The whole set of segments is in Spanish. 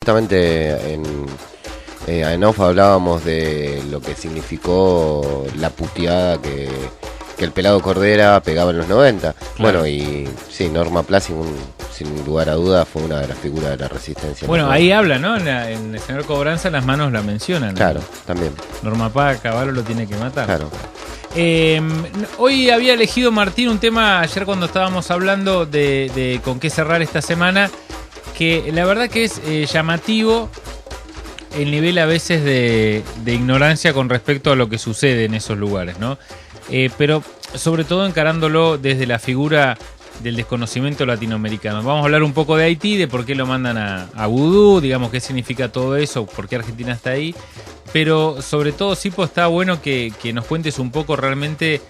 justamente en off hablábamos de lo que significó la puteada que el Pelado Cordera pegaba en los 90. Claro. Bueno, y sí, Norma Plas, sin lugar a dudas, fue una de las figuras de la resistencia. Bueno, ahí habla, ¿no? En el señor Cobranza las manos la mencionan. Claro, también. Norma Paz, Caballo lo tiene que matar. Claro. Hoy había elegido Martín un tema, ayer cuando estábamos hablando de con qué cerrar esta semana, que la verdad que es llamativo el nivel a veces de ignorancia con respecto a lo que sucede en esos lugares, ¿no? Pero sobre todo encarándolo desde la figura del desconocimiento latinoamericano. Vamos a hablar un poco de Haití, de por qué lo mandan a Vudú, digamos qué significa todo eso, por qué Argentina está ahí. Pero sobre todo, Sipo, está bueno que nos cuentes un poco realmente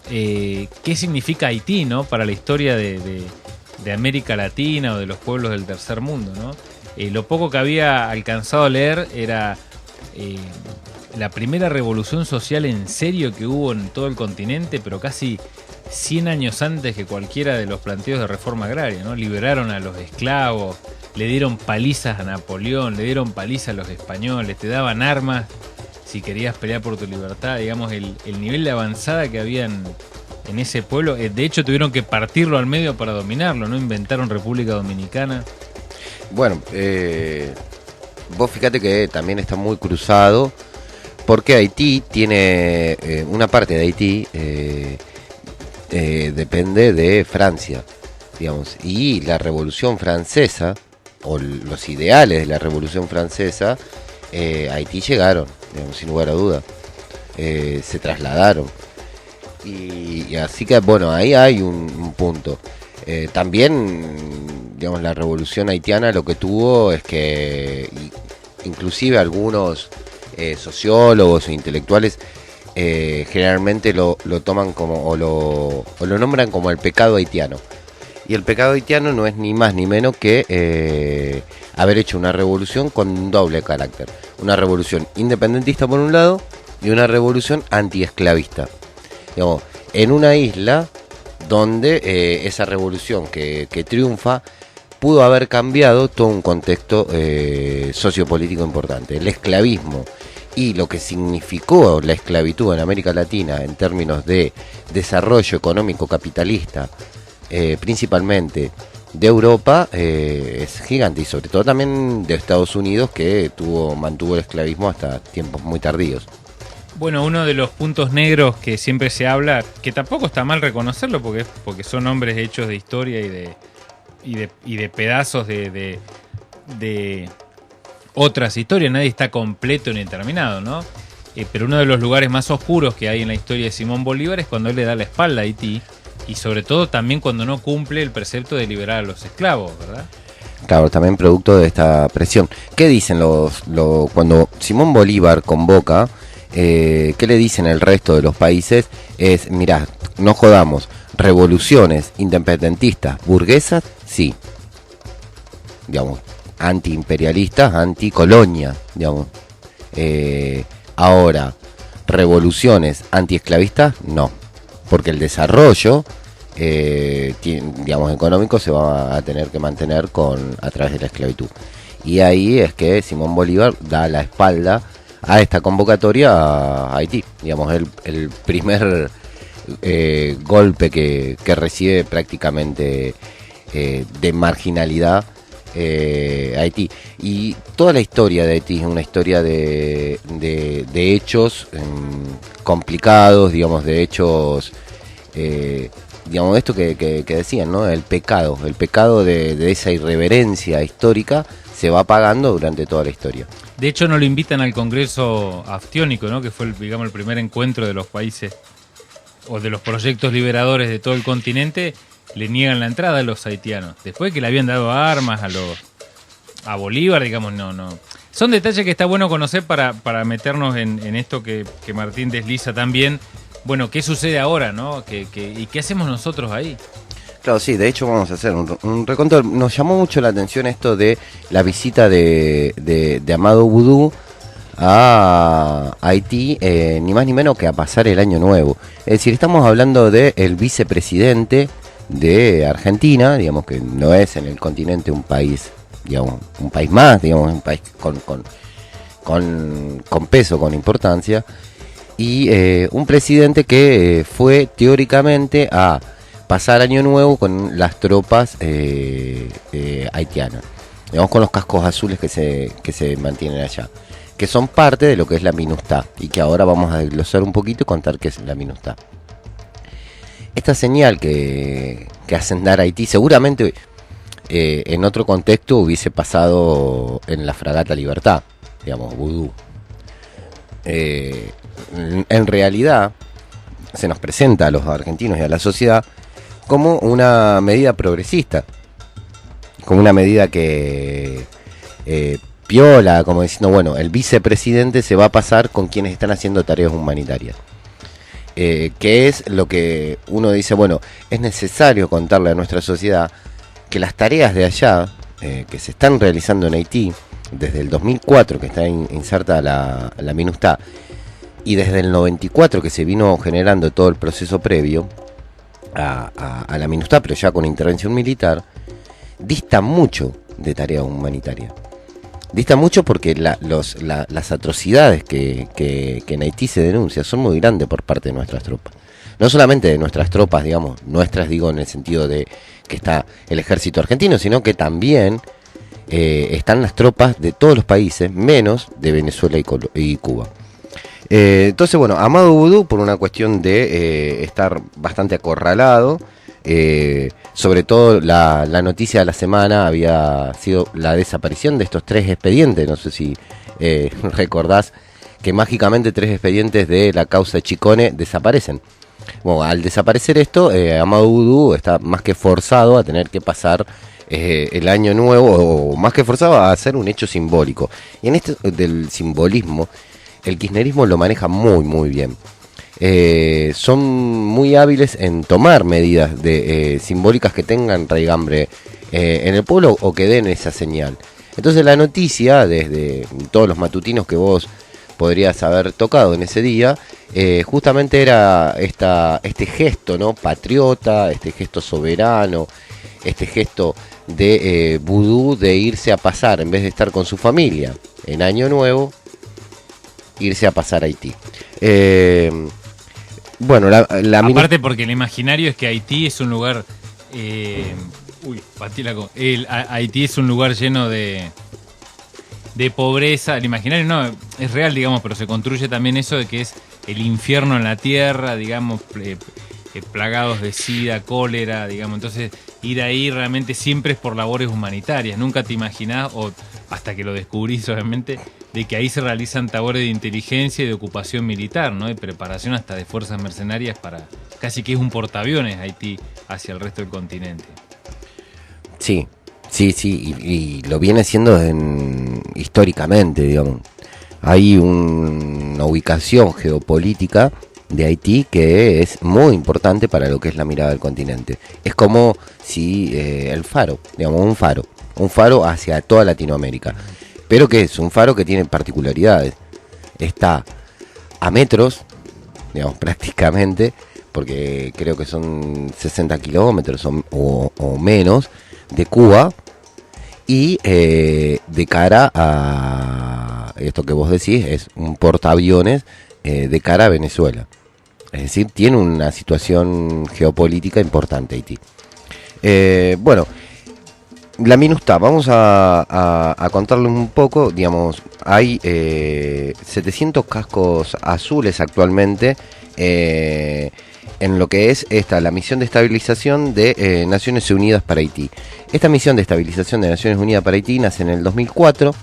qué significa Haití, ¿no? Para la historia de América Latina o de los pueblos del tercer mundo, ¿no? Lo poco que había alcanzado a leer era la primera revolución social en serio que hubo en todo el continente, pero casi 100 años antes que cualquiera de los planteos de reforma agraria, ¿no? Liberaron a los esclavos, le dieron palizas a Napoleón, le dieron palizas a los españoles, te daban armas si querías pelear por tu libertad, digamos, el nivel de avanzada que había en ese pueblo. De hecho, tuvieron que partirlo al medio para dominarlo, ¿no? Inventaron República Dominicana. Bueno, vos fíjate que también está muy cruzado, porque Haití tiene, una parte de Haití depende de Francia, digamos, y la Revolución Francesa, o los ideales de la Revolución Francesa, a Haití llegaron, digamos, sin lugar a duda, se trasladaron, y así que, bueno, ahí hay un punto. También, digamos, la Revolución Haitiana lo que tuvo es que, inclusive algunos sociólogos o intelectuales generalmente lo toman como o lo nombran como el pecado haitiano, y el pecado haitiano no es ni más ni menos que haber hecho una revolución con un doble carácter, una revolución independentista por un lado y una revolución antiesclavista, digamos, en una isla donde esa revolución que triunfa pudo haber cambiado todo un contexto sociopolítico importante. El esclavismo y lo que significó la esclavitud en América Latina en términos de desarrollo económico capitalista, principalmente de Europa, es gigante, y sobre todo también de Estados Unidos, que mantuvo el esclavismo hasta tiempos muy tardíos. Bueno, uno de los puntos negros que siempre se habla, que tampoco está mal reconocerlo, porque son hombres hechos de historia y de pedazos de otras historias, nadie está completo ni terminado, ¿no? Pero uno de los lugares más oscuros que hay en la historia de Simón Bolívar es cuando él le da la espalda a Haití, y sobre todo también cuando no cumple el precepto de liberar a los esclavos, ¿verdad? Claro, también producto de esta presión. ¿Qué dicen cuando Simón Bolívar convoca? ¿Qué le dicen el resto de los países? Es, mirá, no jodamos, revoluciones independentistas, burguesas, sí, digamos, antiimperialistas, anticolonia, digamos. Ahora, revoluciones antiesclavistas, no, porque el desarrollo, digamos, económico se va a tener que mantener a través de la esclavitud. Y ahí es que Simón Bolívar da la espalda a esta convocatoria a Haití, digamos, el primer golpe que recibe prácticamente de marginalidad Haití. Y toda la historia de Haití es una historia de hechos complicados, digamos, de hechos, digamos, esto que decían, ¿no? El pecado de esa irreverencia histórica se va pagando durante toda la historia. De hecho, no lo invitan al Congreso Aftiónico, ¿no? Que fue el primer encuentro de los países o de los proyectos liberadores de todo el continente. Le niegan la entrada a los haitianos. Después que le habían dado armas a Bolívar, digamos, no. Son detalles que está bueno conocer para meternos en esto que Martín desliza también. Bueno, ¿qué sucede ahora, no? ¿Y qué hacemos nosotros ahí? Claro, sí, de hecho vamos a hacer un reconto. Nos llamó mucho la atención esto de la visita de Amado Vudú a Haití, ni más ni menos que a pasar el año nuevo. Es decir, estamos hablando del vicepresidente de Argentina, digamos que no es en el continente un país digamos, un país más, digamos, un país con peso, con importancia, y un presidente que fue teóricamente a pasar Año Nuevo con las tropas haitianas, digamos, con los cascos azules que se mantienen allá, que son parte de lo que es la MINUSTAH, y que ahora vamos a desglosar un poquito y contar qué es la MINUSTAH. Esta señal que hacen dar a Haití, seguramente en otro contexto hubiese pasado en la fragata Libertad, digamos, vudú. En realidad se nos presenta a los argentinos y a la sociedad como una medida progresista, como una medida que piola, como diciendo, bueno, el vicepresidente se va a pasar con quienes están haciendo tareas humanitarias. Que es lo que uno dice, bueno, es necesario contarle a nuestra sociedad que las tareas de allá, que se están realizando en Haití, desde el 2004 que está inserta la MINUSTAH, y desde el 94 que se vino generando todo el proceso previo a la MINUSTAH, pero ya con intervención militar, dista mucho de tarea humanitaria. Dista mucho porque las atrocidades que en Haití se denuncian son muy grandes por parte de nuestras tropas. No solamente de nuestras tropas, digamos, nuestras digo en el sentido de que está el ejército argentino, sino que también están las tropas de todos los países, menos de Venezuela y Cuba. Entonces, bueno, Amado Vudú, por una cuestión de estar bastante acorralado, sobre todo la noticia de la semana había sido la desaparición de estos 3 expedientes. No sé si recordás que mágicamente 3 expedientes de la causa de Chicone desaparecen. Bueno, al desaparecer esto, Amado Vudú está más que forzado a tener que pasar el año nuevo, o más que forzado a hacer un hecho simbólico. Y en esto del simbolismo, el kirchnerismo lo maneja muy muy bien. Son muy hábiles en tomar medidas simbólicas que tengan raigambre en el pueblo o que den esa señal. Entonces la noticia, desde todos los matutinos que vos podrías haber tocado en ese día, justamente era este gesto, ¿no?, patriota, este gesto soberano, este gesto de vudú, de irse a pasar, en vez de estar con su familia en Año Nuevo, irse a pasar a Haití. Bueno, aparte porque el imaginario es que Haití es un lugar Haití es un lugar lleno de pobreza. El imaginario no es real, digamos, pero se construye también eso de que es el infierno en la tierra, digamos, plagados de sida, cólera, digamos. Entonces ir ahí realmente siempre es por labores humanitarias. Nunca te imaginás, o hasta que lo descubrís obviamente, de que ahí se realizan labores de inteligencia y de ocupación militar, ¿no? De preparación hasta de fuerzas mercenarias para... Casi que es un portaaviones Haití hacia el resto del continente. Sí, y lo viene siendo históricamente, digamos. Hay una ubicación geopolítica de Haití que es muy importante para lo que es la mirada del continente. Es como si el faro, digamos, un faro hacia toda Latinoamérica. Pero que es un faro que tiene particularidades. Está a metros, digamos, prácticamente, porque creo que son 60 kilómetros o menos de Cuba, y de cara a esto que vos decís, es un portaaviones de cara a Venezuela. Es decir, tiene una situación geopolítica importante Haití. Bueno, la MINUSTAH, vamos a contarle un poco. Digamos, hay 700 cascos azules actualmente en lo que es la misión de estabilización de Naciones Unidas para Haití. Esta misión de estabilización de Naciones Unidas para Haití nace en el 2004,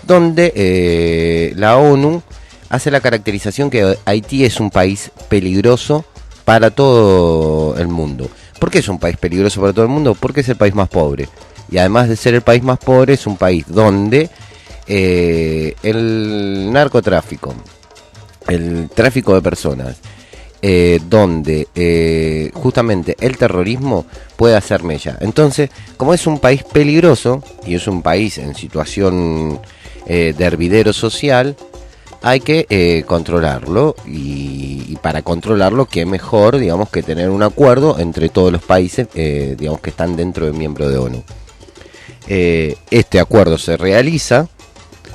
donde la ONU hace la caracterización que Haití es un país peligroso para todo el mundo. ¿Por qué es un país peligroso para todo el mundo? Porque es el país más pobre. Y además de ser el país más pobre, es un país donde el narcotráfico, el tráfico de personas, donde justamente el terrorismo puede hacer mella. Entonces, como es un país peligroso y es un país en situación de hervidero social, hay que controlarlo, y para controlarlo, qué mejor, digamos, que tener un acuerdo entre todos los países, digamos, que están dentro de miembro de ONU. Este acuerdo se realiza,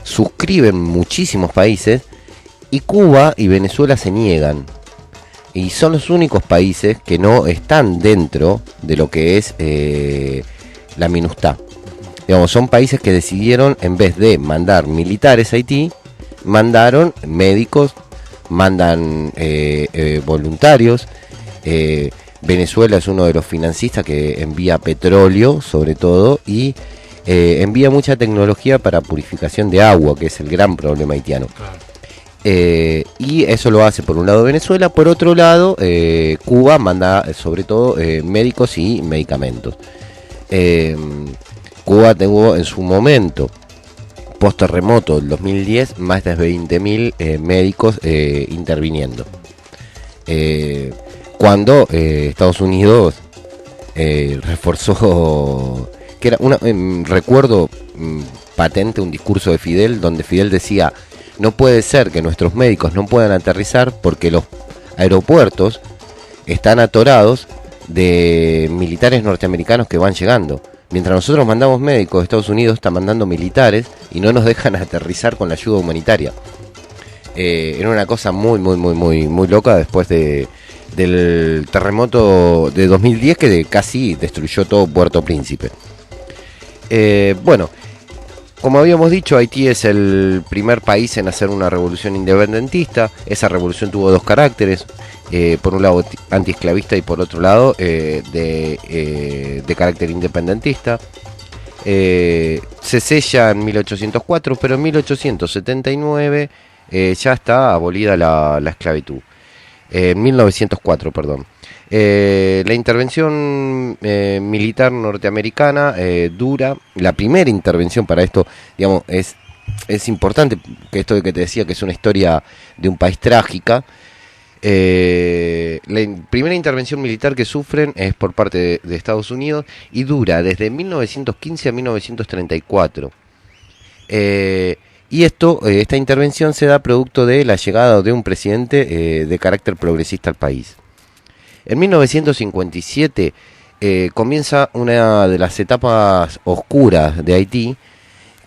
suscriben muchísimos países y Cuba y Venezuela se niegan. Y son los únicos países que no están dentro de lo que es la MINUSTAH. Digamos, son países que decidieron, en vez de mandar militares a Haití, mandaron médicos, mandan voluntarios. Venezuela es uno de los financistas que envía petróleo, sobre todo, y envía mucha tecnología para purificación de agua, que es el gran problema haitiano. Claro. Y eso lo hace por un lado Venezuela, por otro lado Cuba manda sobre todo médicos y medicamentos. Cuba tuvo en su momento, post terremoto del 2010, más de 20.000 médicos interviniendo. Cuando Estados Unidos reforzó, que era recuerdo patente un discurso de Fidel, donde Fidel decía: no puede ser que nuestros médicos no puedan aterrizar porque los aeropuertos están atorados de militares norteamericanos que van llegando. Mientras nosotros mandamos médicos, Estados Unidos está mandando militares y no nos dejan aterrizar con la ayuda humanitaria. Era una cosa muy loca después del terremoto de 2010 que casi destruyó todo Puerto Príncipe. Bueno, como habíamos dicho, Haití es el primer país en hacer una revolución independentista. Esa revolución tuvo dos caracteres, por un lado antiesclavista y por otro lado de carácter independentista. Se sella en 1804, pero en 1879 ya está abolida la esclavitud. 1904, perdón. La intervención militar norteamericana dura. La primera intervención para esto, digamos, es importante, que esto de que te decía que es una historia de un país trágica. La primera intervención militar que sufren es por parte de Estados Unidos y dura desde 1915 a 1934. Y esta intervención se da producto de la llegada de un presidente de carácter progresista al país. En 1957 comienza una de las etapas oscuras de Haití,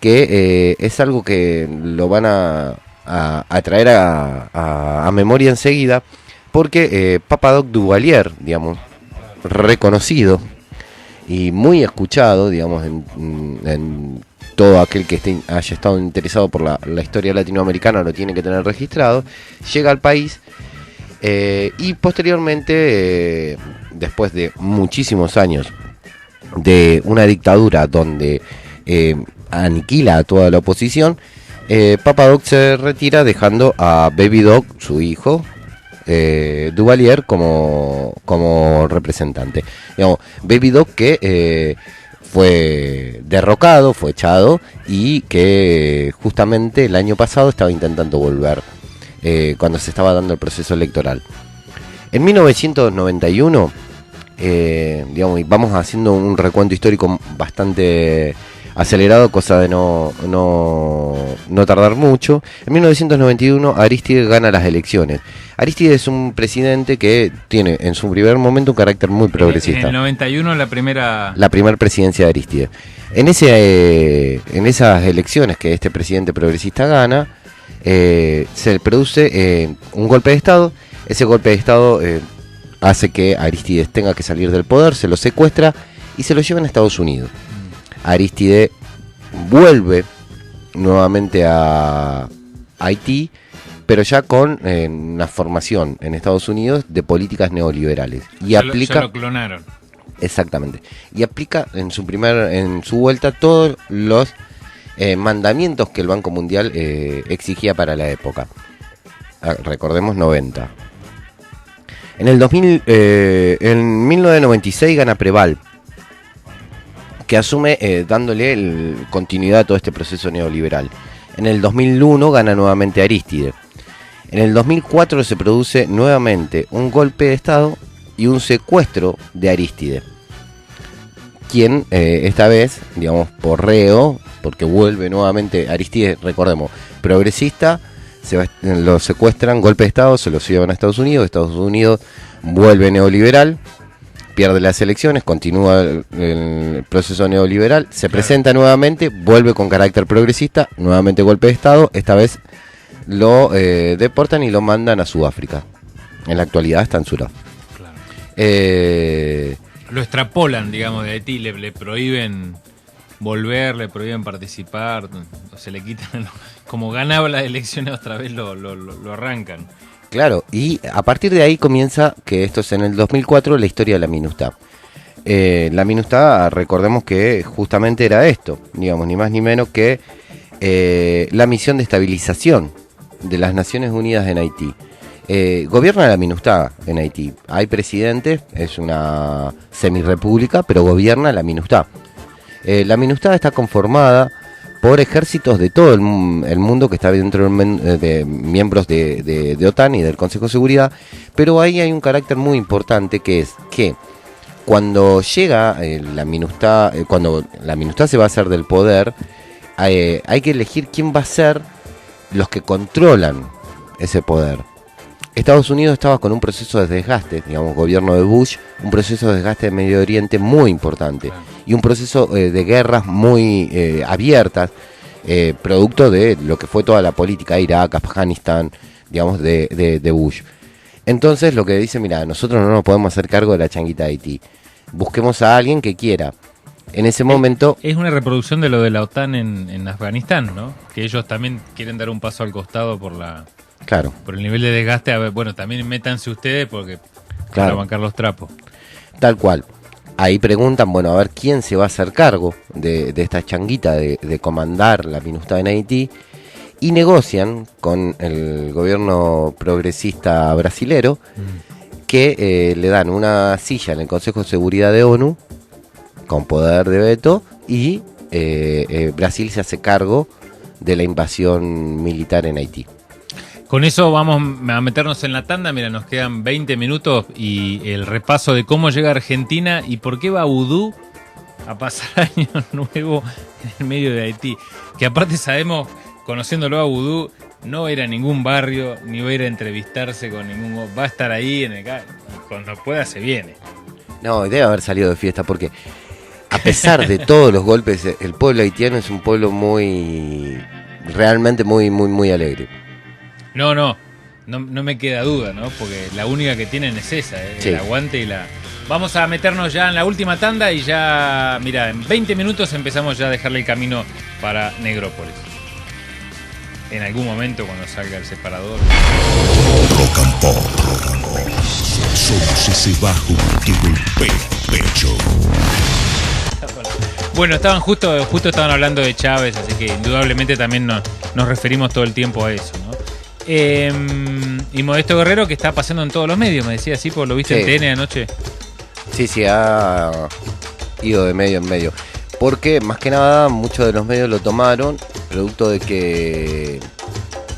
que es algo que lo van a traer a memoria enseguida, porque Papa-Doc Duvalier, digamos, reconocido y muy escuchado, digamos, en todo aquel que haya estado interesado por la historia latinoamericana lo tiene que tener registrado, llega al país. Y posteriormente, después de muchísimos años de una dictadura donde aniquila a toda la oposición, Papa-Doc se retira dejando a Baby Doc, su hijo, Duvalier, como representante. Digamos, Baby Doc que fue derrocado, fue echado y que justamente el año pasado estaba intentando volver. Cuando se estaba dando el proceso electoral. En 1991, digamos, y vamos haciendo un recuento histórico bastante acelerado, cosa de no tardar mucho. En 1991 Aristide gana las elecciones. Aristide es un presidente que tiene en su primer momento un carácter muy progresista. En el 91 la primera presidencia de Aristide. En esas elecciones que este presidente progresista gana, se produce un golpe de Estado. Ese golpe de Estado hace que Aristides tenga que salir del poder, se lo secuestra y se lo llevan a Estados Unidos. Aristide vuelve nuevamente a Haití, pero ya con una formación en Estados Unidos de políticas neoliberales. Y ya lo clonaron. Exactamente. Y aplica en su vuelta todos los mandamientos que el Banco Mundial exigía para la época. Recordemos 90. En 1996 gana Preval, que asume dándole continuidad a todo este proceso neoliberal. En el 2001 gana nuevamente Aristide. En el 2004 se produce nuevamente un golpe de Estado y un secuestro de Aristide, quien esta vez, digamos, por reo, porque vuelve nuevamente Aristide, recordemos, progresista, lo secuestran, golpe de Estado, se lo llevan a Estados Unidos vuelve neoliberal, pierde las elecciones, continúa el proceso neoliberal, se presenta nuevamente, vuelve con carácter progresista, nuevamente golpe de Estado, esta vez lo deportan y lo mandan a Sudáfrica. En la actualidad está en Sudáfrica. Claro. Lo extrapolan, digamos, de Haití, le prohíben volver, le prohíben participar, se le quitan, como ganaba las elecciones otra vez lo arrancan. Claro, y a partir de ahí comienza, que esto es en el 2004, la historia de la MINUSTAH. La MINUSTAH, recordemos que justamente era esto, digamos, ni más ni menos que la misión de estabilización de las Naciones Unidas en Haití. Gobierna la MINUSTAH en Haití. Hay presidentes, es una semirrepública, pero gobierna la MINUSTAH. La MINUSTAH está conformada por ejércitos de todo el mundo que está dentro de miembros de OTAN y del Consejo de Seguridad, pero ahí hay un carácter muy importante, que es que cuando llega la MINUSTAH, cuando la MINUSTAH se va a hacer del poder, hay que elegir quién va a ser los que controlan ese poder. Estados Unidos estaba con un proceso de desgaste, digamos, gobierno de Bush, un proceso de desgaste de Medio Oriente muy importante, y un proceso de guerras muy abiertas, producto de lo que fue toda la política de Irak, Afganistán, digamos, de Bush. Entonces lo que dice, mira, nosotros no nos podemos hacer cargo de la changuita de Haití, busquemos a alguien que quiera. En ese momento... Es una reproducción de lo de la OTAN en Afganistán, ¿no? Que ellos también quieren dar un paso al costado por el nivel de desgaste. A ver, bueno, también métanse ustedes porque para bancar los trapos. Tal cual. Ahí preguntan, bueno, a ver quién se va a hacer cargo de esta changuita de comandar la MINUSTAH en Haití, y negocian con el gobierno progresista brasilero que le dan una silla en el Consejo de Seguridad de ONU con poder de veto, y Brasil se hace cargo de la invasión militar en Haití. Con eso vamos a meternos en la tanda. Mira, nos quedan 20 minutos y el repaso de cómo llega Argentina y por qué va Vudú a pasar Año Nuevo en el medio de Haití. Que aparte sabemos, conociéndolo a Vudú, no va a ir a ningún barrio, ni va a ir a entrevistarse con ningún... Va a estar ahí en el... Cuando pueda se viene. No, debe haber salido de fiesta porque, a pesar de todos los golpes, el pueblo haitiano es un pueblo realmente muy alegre. No me queda duda, ¿no? Porque la única que tienen es esa, sí. El aguante y la... Vamos a meternos ya en la última tanda y ya, mira, en 20 minutos empezamos ya a dejarle el camino para Negrópolis. En algún momento cuando salga el separador. Rock and Pop. Somos ese bajo que golpea el pecho. Bueno, justo estaban hablando de Chávez, así que indudablemente también nos referimos todo el tiempo a eso, ¿no? Y Modesto Guerrero, que está pasando en todos los medios, me decía así, por lo viste en TN anoche. Sí, ha ido de medio en medio. Porque, más que nada, muchos de los medios lo tomaron, producto de que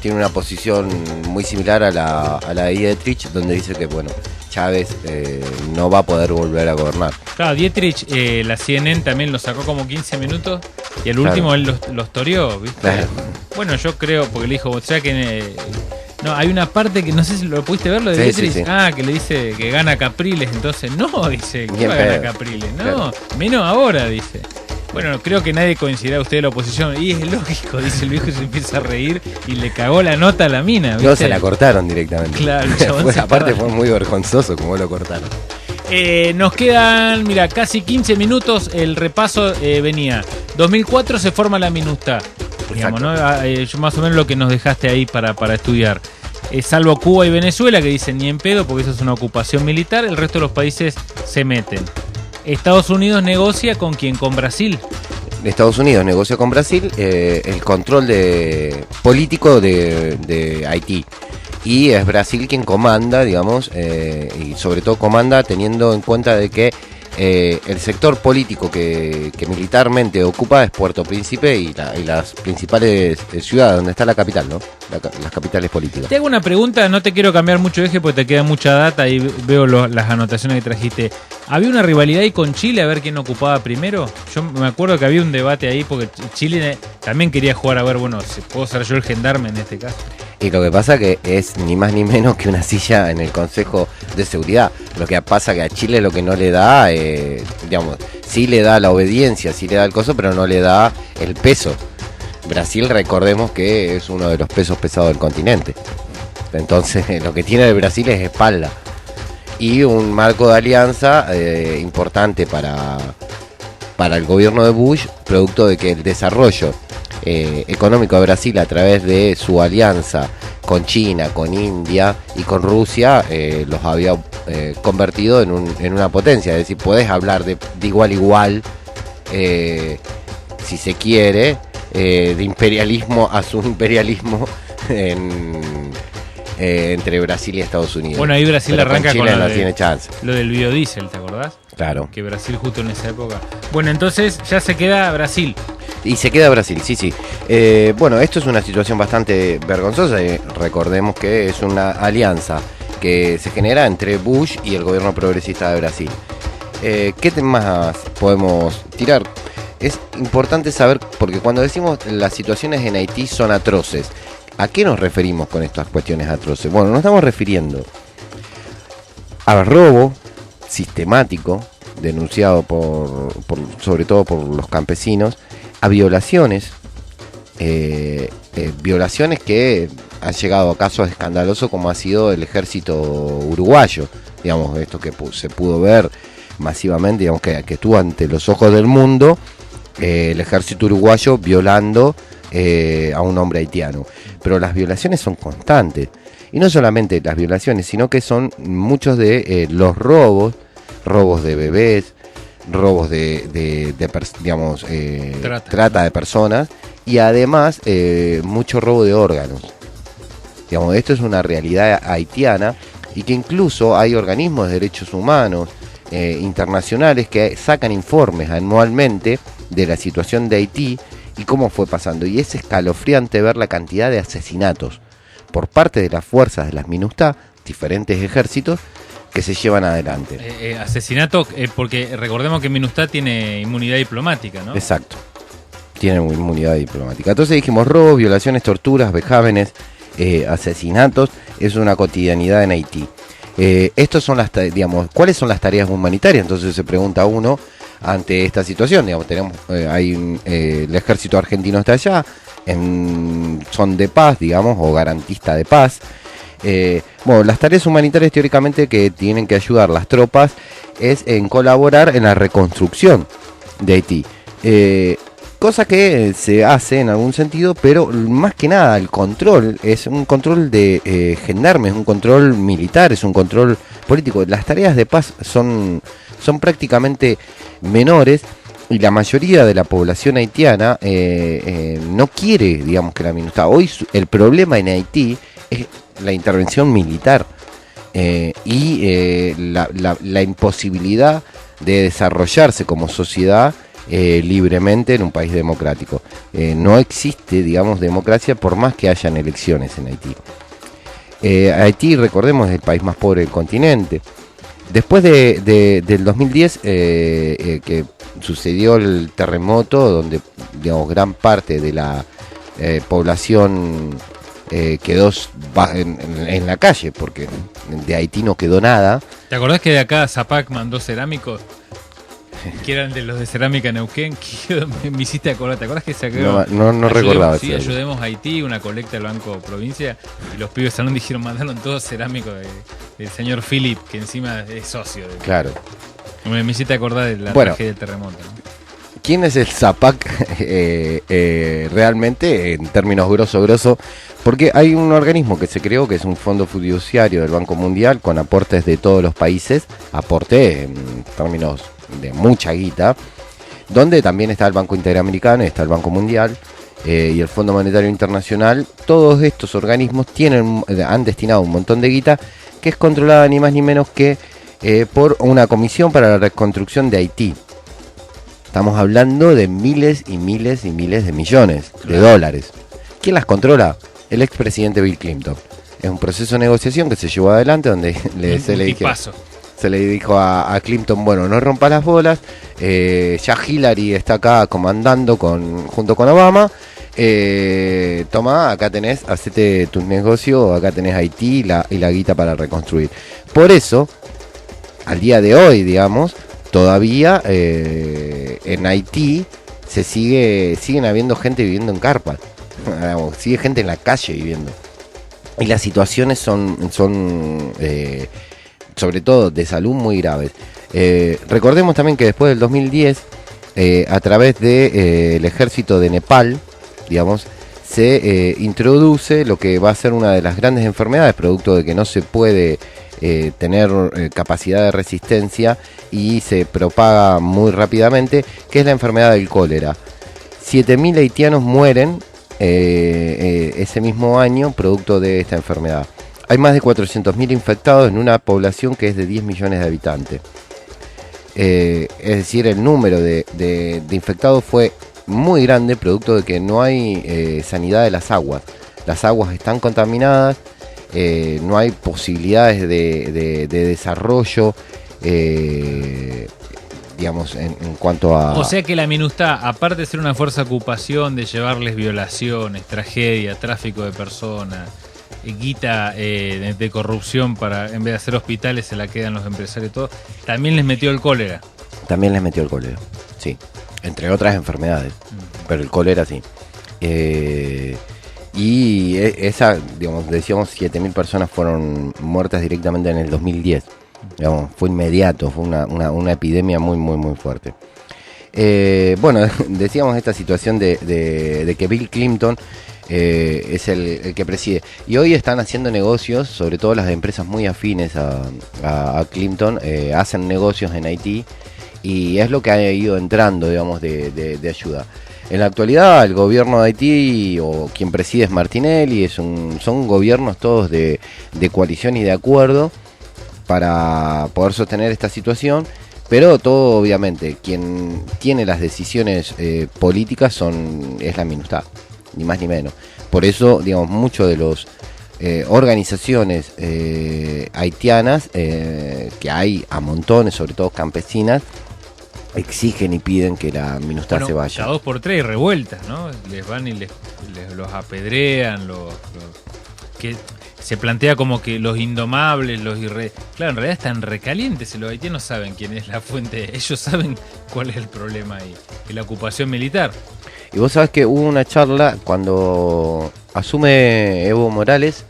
tiene una posición muy similar a la de Dietrich, donde dice que, bueno, Chávez no va a poder volver a gobernar. Claro, Dietrich, la CNN también lo sacó como 15 minutos y el último él los toreó, ¿viste? Claro. Bueno, yo creo, porque le dijo, o sea que... no, hay una parte que no sé si lo pudiste ver, lo de Dietrich. Sí. Que le dice que gana Capriles, entonces no, dice, que va a ganar Capriles. No, claro. Menos ahora, dice. Bueno, creo que nadie coincidirá usted de la oposición. Y es lógico, dice el viejo, y se empieza a reír y le cagó la nota a la mina, ¿viste? No, se la cortaron directamente. Claro, aparte fue muy vergonzoso como lo cortaron. Nos quedan, mira, casi 15 minutos. El repaso venía. 2004 se forma la MINUSTAH. Digamos, ¿no? Más o menos lo que nos dejaste ahí para estudiar. Salvo Cuba y Venezuela, que dicen ni en pedo porque eso es una ocupación militar, el resto de los países se meten. Estados Unidos negocia con quién, con Brasil. Estados Unidos negocia con Brasil el control político de Haití. Y es Brasil quien comanda, digamos, y sobre todo comanda teniendo en cuenta de que el sector político que militarmente ocupa es Puerto Príncipe y las principales ciudades donde está la capital, ¿no? Las capitales políticas. Te hago una pregunta, no te quiero cambiar mucho de eje porque te queda mucha data y veo las anotaciones que trajiste. ¿Había una rivalidad ahí con Chile a ver quién ocupaba primero? Yo me acuerdo que había un debate ahí porque Chile también quería jugar a ver, bueno, ¿puedo ser yo el gendarme en este caso? Y lo que pasa que es ni más ni menos que una silla en el Consejo de Seguridad. Lo que pasa que a Chile lo que no le da, digamos, sí le da la obediencia, sí le da el coso, pero no le da el peso. Brasil, recordemos que es uno de los pesos pesados del continente. Entonces, lo que tiene el Brasil es espalda. Y un marco de alianza importante para el gobierno de Bush, producto de que el desarrollo económico de Brasil a través de su alianza con China, con India y con Rusia los había convertido en una potencia. Es decir, podés hablar de igual a igual, si se quiere, de imperialismo a subimperialismo entre Brasil y Estados Unidos. Bueno, ahí Brasil pero arranca con Chile lo, no tiene chance. Lo del biodiesel, ¿te acordás? Claro. Que Brasil justo en esa época. Bueno, entonces ya se queda Brasil. Y se queda Brasil, sí. Bueno, esto es una situación bastante vergonzosa. Recordemos que es una alianza que se genera entre Bush y el gobierno progresista de Brasil. ¿Qué temas podemos tirar? Es importante saber, porque cuando decimos las situaciones en Haití son atroces, ¿a qué nos referimos con estas cuestiones atroces? Bueno, nos estamos refiriendo al robo sistemático denunciado sobre todo por los campesinos, a violaciones, violaciones que han llegado a casos escandalosos como ha sido el ejército uruguayo, digamos, esto que se pudo ver masivamente, digamos, que estuvo ante los ojos del mundo, el ejército uruguayo violando a un hombre haitiano. Pero las violaciones son constantes, y no solamente las violaciones, sino que son muchos de los robos de bebés, robos digamos, trata de personas, y además mucho robo de órganos. Digamos, esto es una realidad haitiana, y que incluso hay organismos de derechos humanos internacionales que sacan informes anualmente de la situación de Haití y cómo fue pasando. Y es escalofriante ver la cantidad de asesinatos por parte de las fuerzas de las MINUSTAH, diferentes ejércitos, que se llevan adelante. Asesinato, porque recordemos que MINUSTAH tiene inmunidad diplomática, ¿no? Exacto, tiene inmunidad diplomática. Entonces dijimos robos, violaciones, torturas, vejámenes, asesinatos, es una cotidianidad en Haití. Estos son digamos, ¿cuáles son las tareas humanitarias? Entonces se pregunta uno ante esta situación. Digamos, tenemos el ejército argentino está allá, son de paz, digamos, o garantista de paz. Bueno, las tareas humanitarias teóricamente que tienen que ayudar las tropas es en colaborar en la reconstrucción de Haití. Cosa que se hace en algún sentido, pero más que nada el control es un control de gendarmes, un control militar, es un control político. Las tareas de paz son prácticamente menores, y la mayoría de la población haitiana no quiere, digamos, que la MINUSTAH. Hoy el problema en Haití es la intervención militar y la imposibilidad de desarrollarse como sociedad libremente en un país democrático. No existe, digamos, democracia por más que hayan elecciones en Haití. Haití, recordemos, es el país más pobre del continente. Después del 2010, que sucedió el terremoto, donde, digamos, gran parte de la población quedó en la calle, porque de Haití no quedó nada. ¿Te acordás que de acá Zapac mandó cerámicos? Que eran de los de Cerámica Neuquén, que me hiciste acordar. ¿Te acordás que sacó? No recordaba. Sí, ayudemos a Haití, una colecta del Banco Provincia, y los pibes salón dijeron, mandaron todos cerámicos del señor Philip, que encima es socio. Claro. Me hiciste acordar de la tragedia del terremoto, ¿no? ¿Quién es el Zapac realmente, en términos grosso? Porque hay un organismo que se creó, que es un fondo fiduciario del Banco Mundial, con aportes de todos los países, aporte en términos de mucha guita, donde también está el Banco Interamericano, está el Banco Mundial y el Fondo Monetario Internacional. Todos estos organismos han destinado un montón de guita, que es controlada ni más ni menos que por una comisión para la reconstrucción de Haití. Estamos hablando de miles y miles y miles de millones de dólares. ¿Quién las controla? El expresidente Bill Clinton. Es un proceso de negociación que se llevó adelante, donde se le dijo a Clinton, bueno, no rompa las bolas, ya Hillary está acá comandando junto con Obama, Tomá, acá tenés, hacete tus negocios, acá tenés Haití y la guita para reconstruir. Por eso, al día de hoy, digamos, todavía en Haití siguen habiendo gente viviendo en carpas. Sigue gente en la calle viviendo. Y las situaciones son sobre todo de salud muy graves. Recordemos también que después del 2010, a través del ejército de Nepal, digamos, se introduce lo que va a ser una de las grandes enfermedades, producto de que no se puede tener capacidad de resistencia y se propaga muy rápidamente, que es la enfermedad del cólera. 7.000 haitianos mueren ese mismo año producto de esta enfermedad. Hay más de 400.000 infectados en una población que es de 10 millones de habitantes. Es decir, el número de infectados fue muy grande, producto de que no hay sanidad de las aguas. Las aguas están contaminadas, no hay posibilidades de desarrollo, digamos, en cuanto a... O sea que la MINUSTAH, aparte de ser una fuerza de ocupación, de llevarles violaciones, tragedia, tráfico de personas, guita de corrupción para, en vez de hacer hospitales, se la quedan los empresarios y todo, también les metió el cólera. También les metió el cólera, sí. Entre otras enfermedades, pero el cólera sí. Y esa, digamos, decíamos 7.000 personas fueron muertas directamente en el 2010. Digamos, fue inmediato, fue una epidemia muy, muy, muy fuerte. Bueno, decíamos esta situación de que Bill Clinton es el que preside. Y hoy están haciendo negocios, sobre todo las empresas muy afines a Clinton, hacen negocios en Haití. Y es lo que ha ido entrando, digamos, de ayuda. En la actualidad, el gobierno de Haití, o quien preside es Martinelli, son gobiernos todos de coalición y de acuerdo para poder sostener esta situación. Pero todo, obviamente, quien tiene las decisiones políticas es la MINUSTAH, ni más ni menos. Por eso, digamos, muchos de los organizaciones haitianas, que hay a montones, sobre todo campesinas, exigen y piden que la MINUSTAH se vaya. Cada 2 por 3 revueltas, ¿no? Les van y los apedrean, que se plantea como que los indomables, claro, en realidad están recalientes y los haitianos saben quién es la fuente, ellos saben cuál es el problema ahí, que la ocupación militar. Y vos sabés que hubo una charla cuando asume Evo Morales,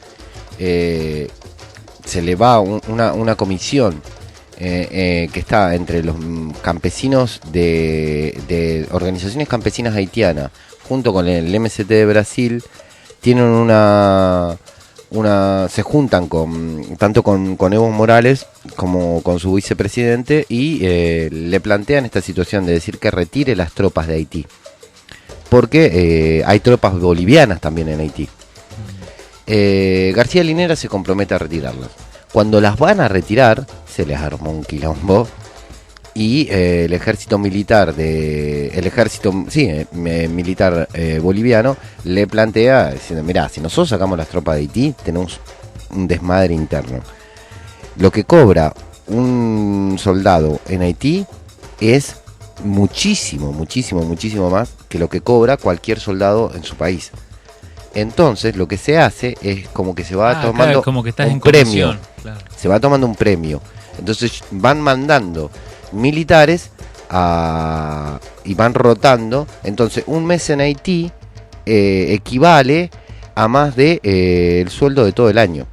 se le va una comisión que está entre los campesinos de organizaciones campesinas haitianas, junto con el MST de Brasil, tienen se juntan tanto con Evo Morales como con su vicepresidente y le plantean esta situación de decir que retire las tropas de Haití, porque hay tropas bolivianas también en Haití. García Linera se compromete a retirarlas. Cuando las van a retirar, se les armó un quilombo y el ejército militar militar boliviano le plantea diciendo: mirá, si nosotros sacamos las tropas de Haití, tenemos un desmadre interno. Lo que cobra un soldado en Haití es muchísimo más que lo que cobra cualquier soldado en su país. Entonces lo que se hace es como que se va tomando como que estás un en premio, claro. Se va tomando un premio. Entonces van mandando militares y van rotando. Entonces un mes en Haití equivale a más de el sueldo de todo el año,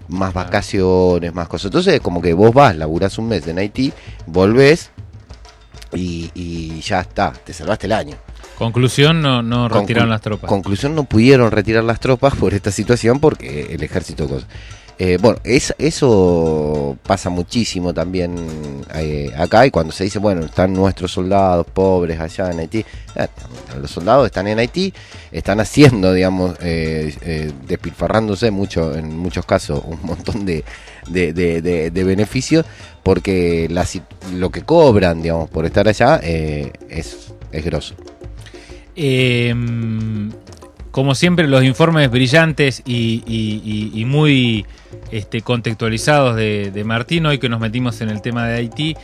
más vacaciones, más cosas. Entonces como que vos laburás un mes en Haití, volvés y ya está, te salvaste el año. Conclusión, no retiraron las tropas. Conclusión, no pudieron retirar las tropas por esta situación porque el ejército... bueno, eso pasa muchísimo también acá, y cuando se dice, bueno, están nuestros soldados pobres allá en Haití, los soldados están en Haití, están haciendo, digamos, despilfarrándose mucho, en muchos casos, un montón de beneficios, porque lo que cobran, digamos, por estar allá es grosso. Como siempre, los informes brillantes y muy contextualizados de Martín, hoy que nos metimos en el tema de Haití.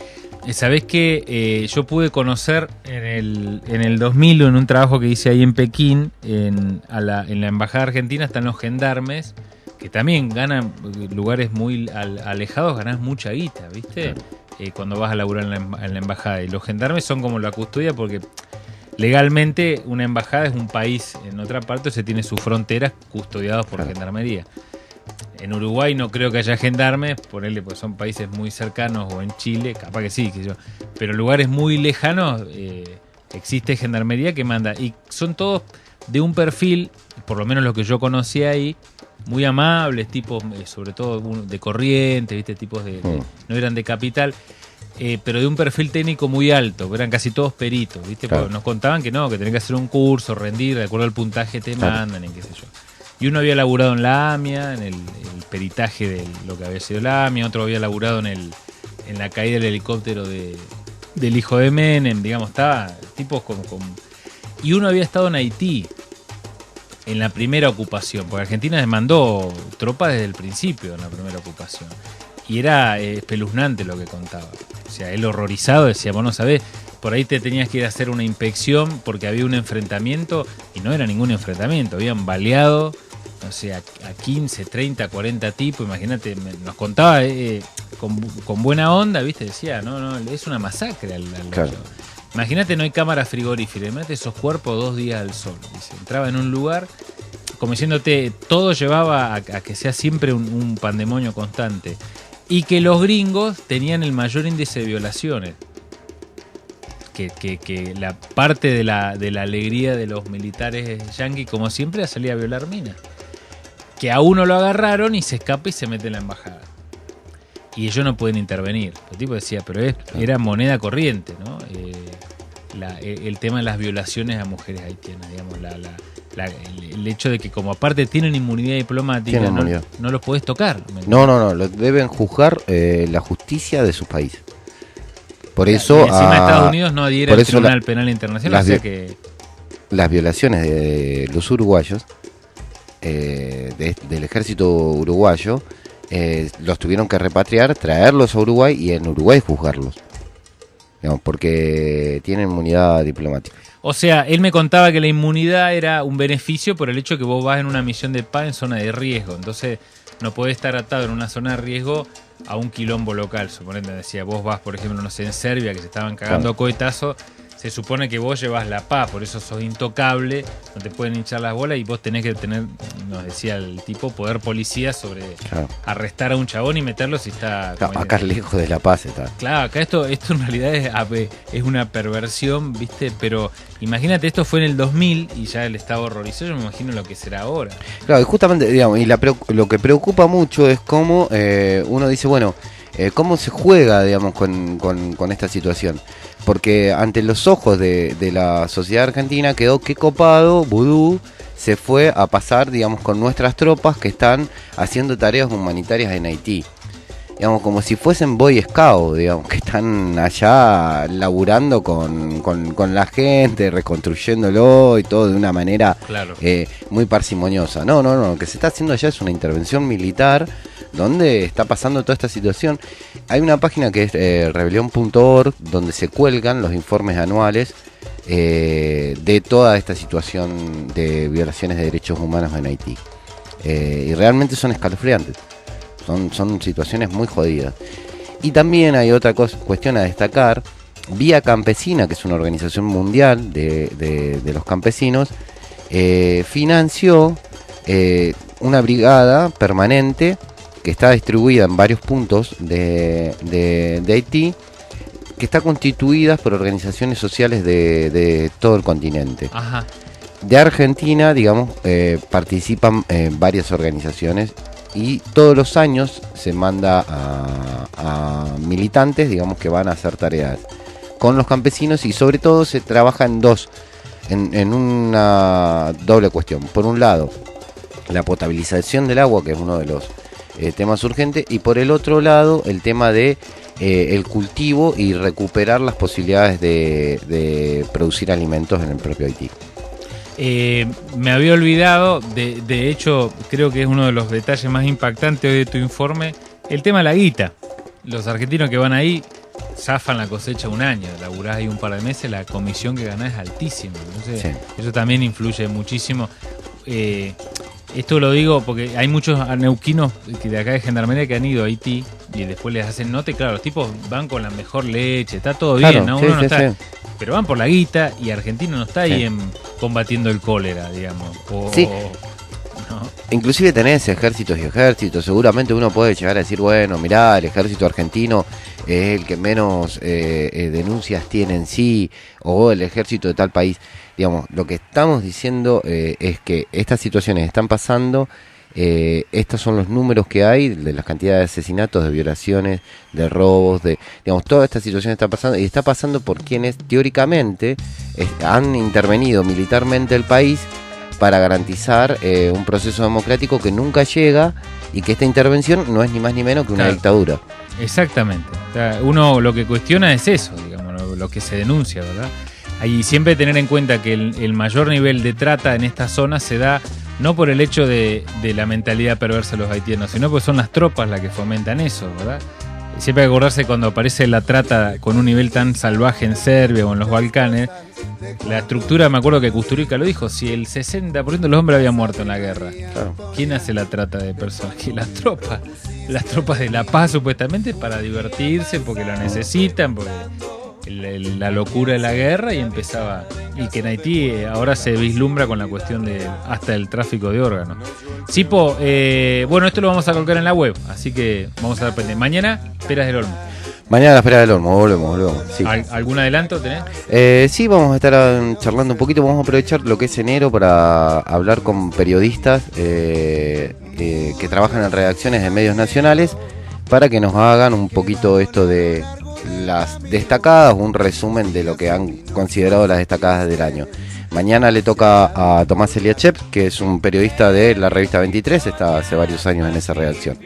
Sabés que yo pude conocer en el 2000, en un trabajo que hice ahí en Pekín, en la embajada argentina están los gendarmes, que también ganan lugares muy alejados, ganás mucha guita, ¿viste? Cuando vas a laburar en la embajada. Y los gendarmes son como la custodia porque legalmente una embajada es un país en otra parte, se tiene sus fronteras custodiadas por gendarmería. En Uruguay no creo que haya gendarmes, ponerle, porque son países muy cercanos, o en Chile, capaz que sí, pero en lugares muy lejanos existe gendarmería que manda, y son todos de un perfil, por lo menos los que yo conocí ahí, muy amables, tipos, sobre todo de Corrientes, ¿viste? Tipos no eran de capital, pero de un perfil técnico muy alto, eran casi todos peritos, ¿viste? Claro. Porque nos contaban que no, que tenían que hacer un curso, rendir, de acuerdo al puntaje te mandan, y qué sé yo. Y uno había laburado en la AMIA, en el peritaje de lo que había sido la AMIA, otro había laburado en la caída del helicóptero del hijo de Menem, digamos, estaba tipos y uno había estado en Haití, en la primera ocupación, porque Argentina mandó tropas desde el principio en la primera ocupación. Y era espeluznante lo que contaba. O sea, él horrorizado decía, vos no sabés, por ahí te tenías que ir a hacer una inspección porque había un enfrentamiento, y no era ningún enfrentamiento, habían baleado, no sé, a 15, 30, 40 tipos, imagínate, nos contaba con buena onda, ¿viste? Decía, no, es una masacre. Claro. Imagínate, no hay cámara frigorífica, imagínate esos cuerpos 2 días al sol. Dice, entraba en un lugar, como diciéndote, todo llevaba a que sea siempre un pandemonio constante. Y que los gringos tenían el mayor índice de violaciones. Que la parte de la alegría de los militares yanquis, como siempre, era salir a violar minas. Que a uno lo agarraron y se escapa y se mete en la embajada. Y ellos no pueden intervenir. El tipo decía, pero era moneda corriente, ¿no? El tema de las violaciones a mujeres haitianas, digamos, el hecho de que como aparte tienen inmunidad diplomática, no los podés tocar. No, lo deben juzgar la justicia de sus países. Por eso, y encima Estados Unidos no adhiere al Tribunal Penal Internacional, o sea que las violaciones de los uruguayos, del ejército uruguayo, los tuvieron que repatriar, traerlos a Uruguay y en Uruguay juzgarlos, digamos, porque tienen inmunidad diplomática. O sea, él me contaba que la inmunidad era un beneficio por el hecho que vos vas en una misión de paz en zona de riesgo, entonces no podés estar atado en una zona de riesgo a un quilombo local. Suponete, decía, vos vas, por ejemplo, no sé, en Serbia, que se estaban cagando a cohetazo, se supone que vos llevas la paz, por eso sos intocable, no te pueden hinchar las bolas y vos tenés que tener, nos decía el tipo, poder policía sobre arrestar a un chabón y meterlo si está... Claro, acá lejos de la paz está. Claro, acá esto en realidad es una perversión, ¿viste? Pero imagínate, esto fue en el 2000 y ya el Estado horrorizado, yo me imagino lo que será ahora. Claro, y justamente, digamos, y lo que preocupa mucho es cómo uno dice, bueno, cómo se juega, digamos, con esta situación. Porque ante los ojos de la sociedad argentina quedó que copado, vudú, se fue a pasar, digamos, con nuestras tropas que están haciendo tareas humanitarias en Haití. Digamos, como si fuesen Boy Scout, digamos, que están allá laburando con la gente, reconstruyéndolo y todo de una manera muy parsimoniosa. No, lo que se está haciendo allá es una intervención militar donde está pasando toda esta situación. Hay una página que es rebelión.org donde se cuelgan los informes anuales de toda esta situación de violaciones de derechos humanos en Haití. Y realmente son escalofriantes. Son situaciones muy jodidas. Y también hay otra cuestión a destacar. Vía Campesina, que es una organización mundial de los campesinos, financió una brigada permanente que está distribuida en varios puntos de Haití, que está constituida por organizaciones sociales de todo el continente. Ajá. De Argentina, digamos, participan varias organizaciones y todos los años se manda a militantes, digamos, que van a hacer tareas con los campesinos y sobre todo se trabaja en una doble cuestión. Por un lado, la potabilización del agua, que es uno de los temas urgentes, y por el otro lado el tema de el cultivo y recuperar las posibilidades de producir alimentos en el propio Haití. Me había olvidado, de hecho creo que es uno de los detalles más impactantes de tu informe, el tema de la guita. Los argentinos que van ahí zafan la cosecha un año, laburás ahí un par de meses, la comisión que ganás es altísima. Entonces, Sí. eso también influye muchísimo. Esto lo digo porque hay muchos neuquinos que de acá de Gendarmería que han ido a Haití y después les hacen nota y claro, los tipos van con la mejor leche, está todo Claro, bien, ¿no? sí, Uno no sí, está, sí. pero van por la guita y Argentina no está ahí Sí. combatiendo el cólera, digamos. Sí. ¿No? Inclusive tenés ejércitos y ejércitos, seguramente uno puede llegar a decir, bueno, mirá, el ejército argentino es el que menos denuncias tiene en sí, o el ejército de tal país. Digamos, lo que estamos diciendo es que estas situaciones están pasando, estos son los números que hay de las cantidades de asesinatos, de violaciones, de robos, digamos, toda esta situación está pasando, y está pasando por quienes teóricamente han intervenido militarmente el país para garantizar un proceso democrático que nunca llega y que esta intervención no es ni más ni menos que una Claro. dictadura. Exactamente. O sea, uno lo que cuestiona es eso, digamos, lo que se denuncia, ¿verdad? Y siempre tener en cuenta que el mayor nivel de trata en esta zona se da no por el hecho de la mentalidad perversa de los haitianos, sino porque son las tropas las que fomentan eso, ¿verdad? Siempre hay que acordarse cuando aparece la trata con un nivel tan salvaje en Serbia o en los Balcanes, la estructura, me acuerdo que Kusturica lo dijo, si el 60% de los hombres habían muerto en la guerra, Claro. ¿quién hace la trata de personas? Que las tropas de la paz supuestamente para divertirse, porque lo necesitan, porque la locura de la guerra y empezaba, y que en Haití ahora se vislumbra con la cuestión de hasta el tráfico de órganos. Sipo, bueno, esto lo vamos a colocar en la web, así que vamos a dar pendiente. Mañana, Peras del Olmo. Mañana a la Feria del Olmo, volvemos. Sí. ¿Algún adelanto tenés? Sí, vamos a estar charlando un poquito, vamos a aprovechar lo que es enero para hablar con periodistas que trabajan en redacciones de medios nacionales para que nos hagan un poquito esto de las destacadas, un resumen de lo que han considerado las destacadas del año. Mañana le toca a Tomás Eliachep, que es un periodista de la revista 23, está hace varios años en esa redacción.